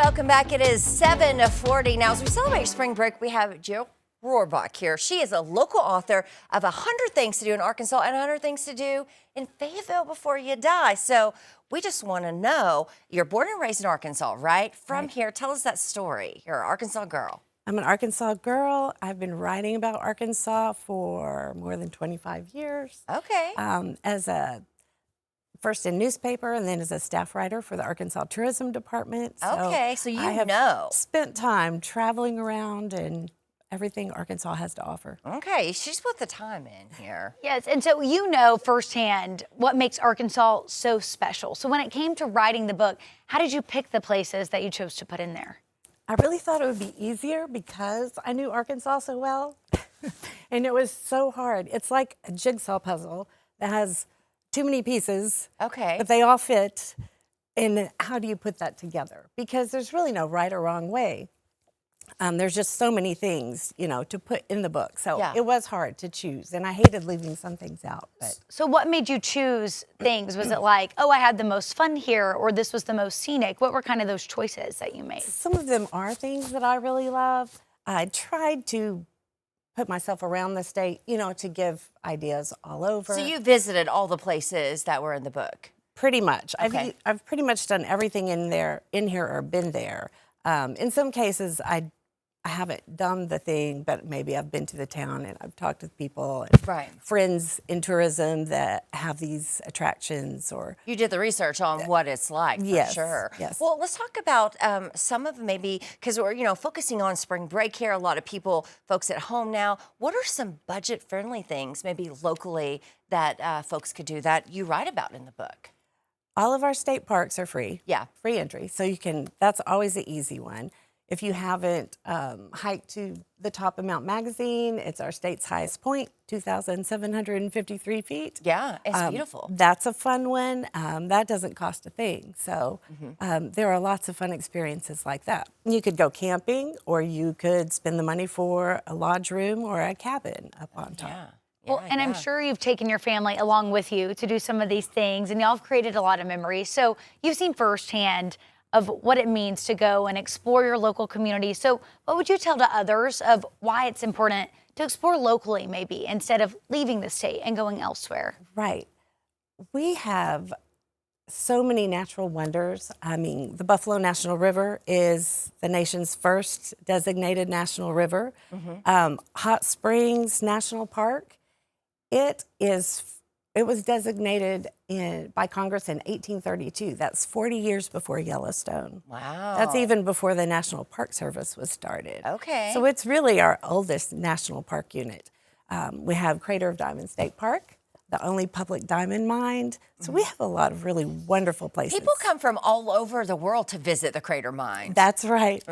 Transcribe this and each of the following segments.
Welcome back. It is 7:40. Now, as we celebrate spring break, we have Jill Rohrbach here. She is a local author of 100 Things to Do in Arkansas and 100 Things to Do in Fayetteville Before You Die. So we just want to know, you're born and raised in Arkansas, right? From here, tell us that story. You're an Arkansas girl. I'm an Arkansas girl. I've been writing about Arkansas for more than 25 years. Okay. First in newspaper and then as a staff writer for the Arkansas Tourism Department. So you I have know. spent time traveling around and everything Arkansas has to offer. Okay, she's put the time in here. Yes, and so you know firsthand what makes Arkansas so special. So when it came to writing the book, how did you pick the places that you chose to put in there? I really thought it would be easier because I knew Arkansas so well. And it was so hard. It's like a jigsaw puzzle that has too many pieces, Okay. but they all fit. And how do you put that together? Because there's really no right or wrong way. There's just so many things, to put in the book. So Yeah. it was hard to choose, and I hated leaving some things out. But So what made you choose things? Was it like, oh, I had the most fun here, or this was the most scenic? What were kind of those choices that you made? some of them are things that I really love. I tried to put myself around the state, to give ideas all over. So you visited all the places that were in the book. Pretty much. Okay. I've pretty much done everything in here, or been there. In some cases, I haven't done the thing, but maybe I've been to the town and I've talked with people and Right. friends in tourism that have these attractions. Or You did the research on what it's like, for Yes, sure. yes. Well, let's talk about some of maybe, because we're, focusing on spring break here. A lot of folks at home now. What are some budget-friendly things, maybe locally, that folks could do that you write about in the book? all of our state parks are free. Yeah. Free entry. So that's always the easy one. If you haven't hiked to the top of Mount Magazine, it's our state's highest point, 2,753 feet. Yeah, it's beautiful. That's a fun one. That doesn't cost a thing. So there are lots of fun experiences like that. You could go camping, or you could spend the money for a lodge room or a cabin up on top. Yeah. Well, and I'm sure you've taken your family along with you to do some of these things, and y'all have created a lot of memories. So you've seen firsthand of what it means to go and explore your local community. So what would you tell to others of why it's important to explore locally, maybe, instead of leaving the state and going elsewhere? Right. We have so many natural wonders. I mean, the Buffalo National River is the nation's first designated national river. Hot Springs National Park, it was designated by Congress in 1832. That's 40 years before Yellowstone. Wow. That's even before the National Park Service was started. Okay. So it's really our oldest national park unit. We have Crater of Diamond State Park, the only public diamond mine. So we have a lot of really wonderful places. People come from all over the world to visit the Crater Mine. That's right.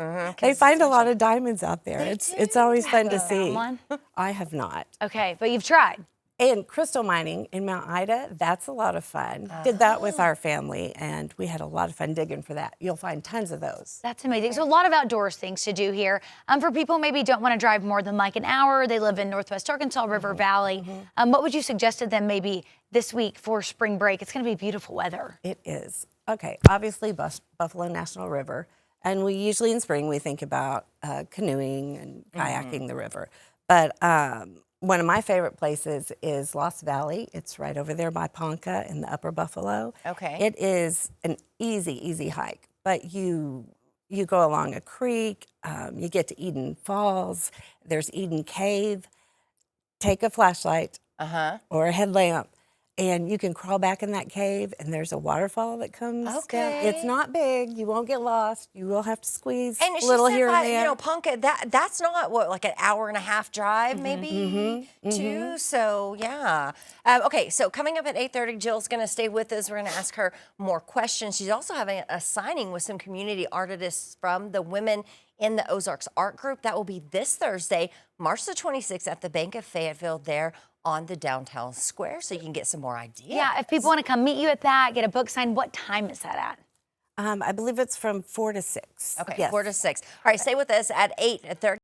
They find a lot of diamonds out there. It's always fun to Found see. one? I have not. Okay, but you've tried. And crystal mining in Mount Ida, that's a lot of fun. Did that with our family, and we had a lot of fun digging for that. You'll find tons of those. That's amazing. So a lot of outdoors things to do here. For people maybe don't want to drive more than like an hour, they live in Northwest Arkansas, River Valley. What would you suggest to them maybe this week for spring break? It's going to be beautiful weather. It is. Okay, obviously Buffalo National River, and we usually in spring we think about canoeing and kayaking the river. But one of my favorite places is Lost Valley. It's right over there by Ponca in the Upper Buffalo. Okay. It is an easy hike, but you go along a creek, you get to Eden Falls, there's Eden Cave. Take a flashlight or a headlamp, and you can crawl back in that cave, and there's a waterfall that comes down. It's not big. You won't get lost. You will have to squeeze And a little she said here by, and there. Ponca, that's not like an hour and a half drive, maybe two. So yeah. Okay, so coming up at 8:30, Jill's going to stay with us. We're going to ask her more questions. She's also having a signing with some community artists from the Women in the Ozarks Art Group. That will be this Thursday, March the 26th, at the Bank of Fayetteville there on the downtown square, so you can get some more ideas. Yeah, if people want to come meet you at that, get a book signed, what time is that at? I believe it's from 4 to 6. Okay, Yes. 4 to 6. All right, stay with us at 8:30.